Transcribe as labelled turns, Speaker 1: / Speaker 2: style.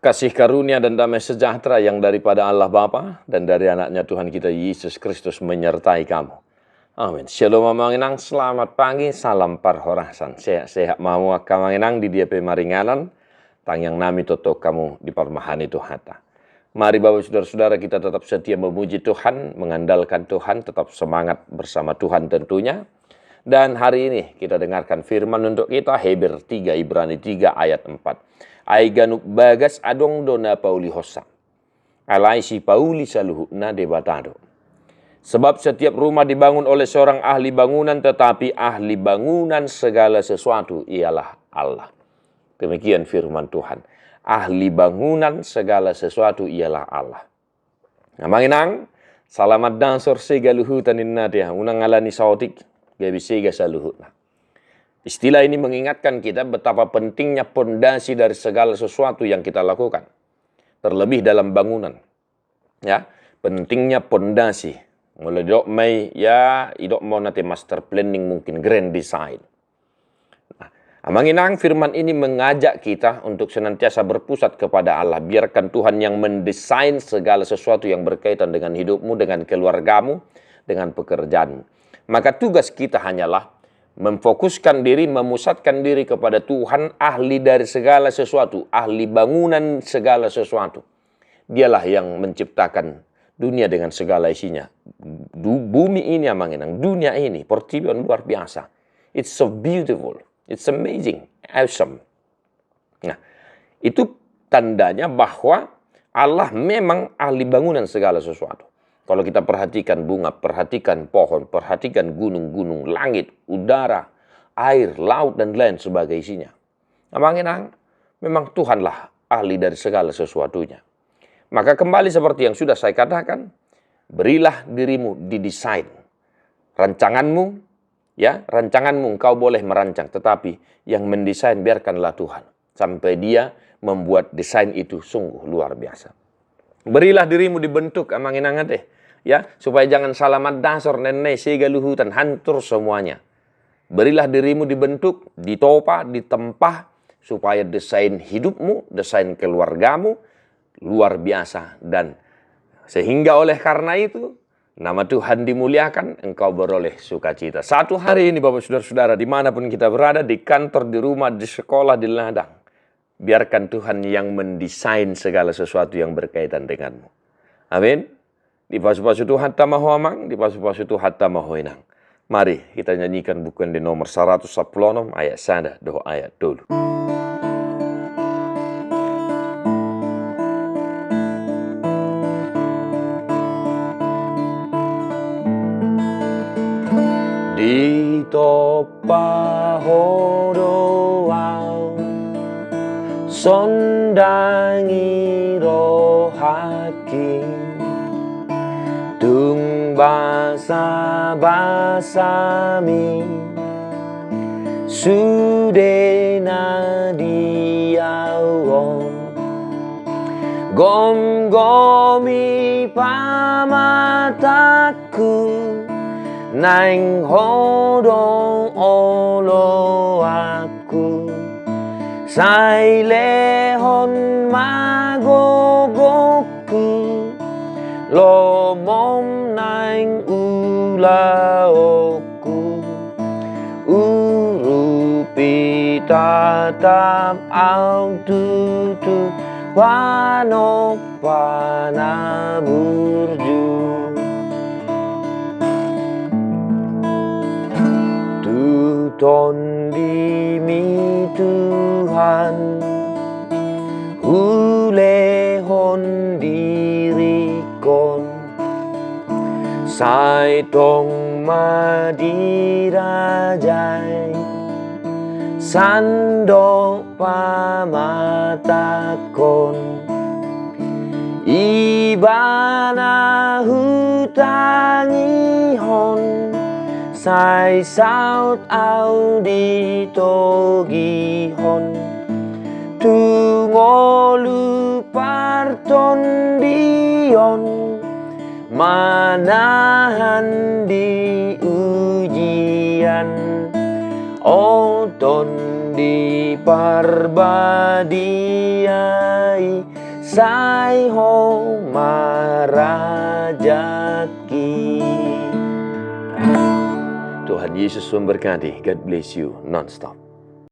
Speaker 1: Kasih karunia dan damai sejahtera yang daripada Allah Bapa dan dari anaknya Tuhan kita Yesus Kristus menyertai kamu. Amin. Shalom manginang, selamat pagi, salam parhorasan. Sehat mau kamanginang di dia pemaringanan, tang yang nami toto kamu di parmahani Tuhan. Mari Bapak Saudara-saudara kita tetap setia memuji Tuhan, mengandalkan Tuhan, tetap semangat bersama Tuhan tentunya. Dan hari ini kita dengarkan firman untuk kita, Hebrew 3, Ibrani 3 ayat 4. Aiganuk bagas adong dona pauli hosa. Alai si pauli saluhu na debatado. Sebab setiap rumah dibangun oleh seorang ahli bangunan, tetapi ahli bangunan segala sesuatu ialah Allah. Demikian firman Tuhan. Ahli bangunan segala sesuatu ialah Allah. Nah, manginang, salamat dansor sega luhutan innadia, unang alani sautik, gabi sega saluhutna. Istilah ini mengingatkan kita betapa pentingnya pondasi dari segala sesuatu yang kita lakukan. Terlebih dalam bangunan. Ya, pentingnya pondasi. Mulai dok mai ya, idok mau nanti master planning mungkin grand design. Nah, manginang firman ini mengajak kita untuk senantiasa berpusat kepada Allah. Biarkan Tuhan yang mendesain segala sesuatu yang berkaitan dengan hidupmu, dengan keluargamu, dengan pekerjaanmu. Maka tugas kita hanyalah memfokuskan diri, memusatkan diri kepada Tuhan, ahli dari segala sesuatu, ahli bangunan segala sesuatu. Dialah yang menciptakan dunia dengan segala isinya. Bumi ini manginang, dunia ini, pertiwian luar biasa. It's so beautiful, it's amazing, awesome. Nah, itu tandanya bahwa Allah memang ahli bangunan segala sesuatu. Kalau kita perhatikan bunga, perhatikan pohon, perhatikan gunung-gunung, langit, udara, air, laut, dan lain sebagai isinya. Nah, memang Tuhanlah ahli dari segala sesuatunya. Maka kembali seperti yang sudah saya katakan, berilah dirimu didesain. Rancanganmu, ya, rancanganmu engkau boleh merancang, tetapi yang mendesain biarkanlah Tuhan. Sampai Dia membuat desain itu sungguh luar biasa. Berilah dirimu dibentuk, amanginangan deh. Ya, supaya jangan salamat dasar nenek sega luhutan, hancur semuanya. Berilah dirimu dibentuk, ditopa, ditempah, supaya desain hidupmu, desain keluargamu, luar biasa. Dan sehingga oleh karena itu, nama Tuhan dimuliakan, engkau beroleh sukacita. Satu hari ini Bapak Saudara-saudara, dimanapun kita berada, di kantor, di rumah, di sekolah, di ladang. Biarkan Tuhan yang mendesain segala sesuatu yang berkaitan denganmu. Amin. Di pasu-pasu Tuhan tamahu amang, di pasu-pasu Tuhan tamahu inang. Mari kita nyanyikan bukan di nomor 116 ayat sada, doa ayat dulu. Di topa hodoau sondangi rohaki tung basa-basami sudena diawon gom-gomi pamataku nang hodong olo aku sai lehon magogoku lomom nang ulaoku urupi tatap au tutu panopana burju tuton dimi Tuhan hulehon dirikon sai tong madirajai sandok pamatakon ibana hutangihon sai saut auditogihon tungolu parton dion manahan di ujian oton di parbadiai Sai ho marajaki. Tuhan Yesus memberkati. God bless you non-stop.